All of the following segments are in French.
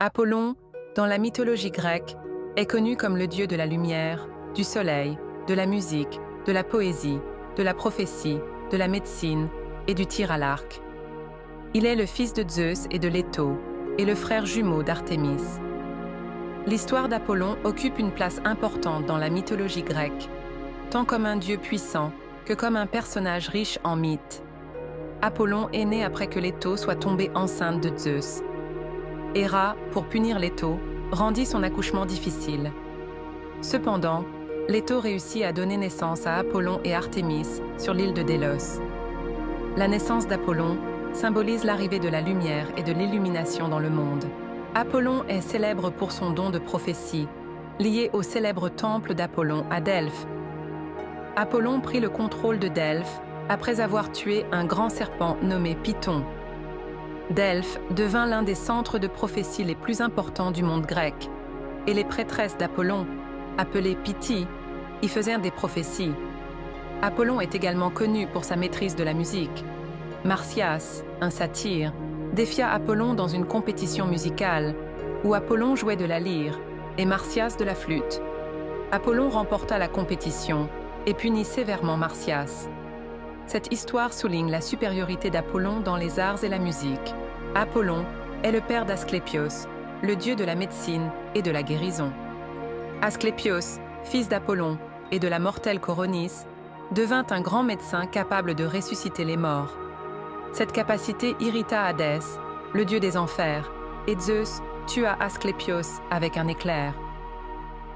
Apollon, dans la mythologie grecque, est connu comme le dieu de la lumière, du soleil, de la musique, de la poésie, de la prophétie, de la médecine et du tir à l'arc. Il est le fils de Zeus et de Leto, et le frère jumeau d'Artémis. L'histoire d'Apollon occupe une place importante dans la mythologie grecque, tant comme un dieu puissant que comme un personnage riche en mythes. Apollon est né après que Leto soit tombée enceinte de Zeus. Héra, pour punir Leto, rendit son accouchement difficile. Cependant, Leto réussit à donner naissance à Apollon et Artémis sur l'île de Délos. La naissance d'Apollon symbolise l'arrivée de la lumière et de l'illumination dans le monde. Apollon est célèbre pour son don de prophétie, lié au célèbre temple d'Apollon à Delphes. Apollon prit le contrôle de Delphes après avoir tué un grand serpent nommé Python. Delphes devint l'un des centres de prophétie les plus importants du monde grec, et les prêtresses d'Apollon, appelées Pythie, y faisaient des prophéties. Apollon est également connu pour sa maîtrise de la musique. Marsyas, un satyre, défia Apollon dans une compétition musicale, où Apollon jouait de la lyre et Marsyas de la flûte. Apollon remporta la compétition et punit sévèrement Marsyas. Cette histoire souligne la supériorité d'Apollon dans les arts et la musique. Apollon est le père d'Asclépios, le dieu de la médecine et de la guérison. Asclépios, fils d'Apollon et de la mortelle Coronis, devint un grand médecin capable de ressusciter les morts. Cette capacité irrita Hadès, le dieu des enfers, et Zeus tua Asclépios avec un éclair.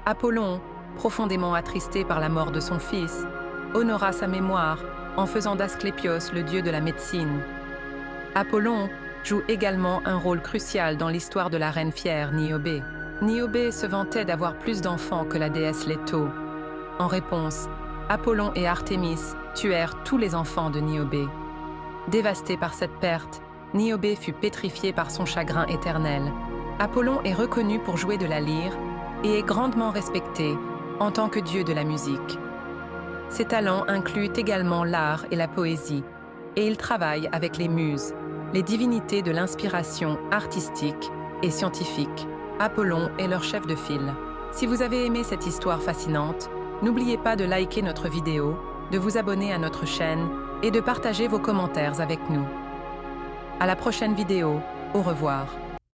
Apollon, profondément attristé par la mort de son fils, honora sa mémoire en faisant d'Asclépios le dieu de la médecine. Apollon joue également un rôle crucial dans l'histoire de la reine fière Niobé. Niobé se vantait d'avoir plus d'enfants que la déesse Leto. En réponse, Apollon et Artémis tuèrent tous les enfants de Niobé. Dévasté par cette perte, Niobé fut pétrifié par son chagrin éternel. Apollon est reconnu pour jouer de la lyre et est grandement respecté en tant que dieu de la musique. Ses talents incluent également l'art et la poésie, et il travaille avec les muses, les divinités de l'inspiration artistique et scientifique. Apollon est leur chef de file. Si vous avez aimé cette histoire fascinante, n'oubliez pas de liker notre vidéo, de vous abonner à notre chaîne et de partager vos commentaires avec nous. À la prochaine vidéo, au revoir.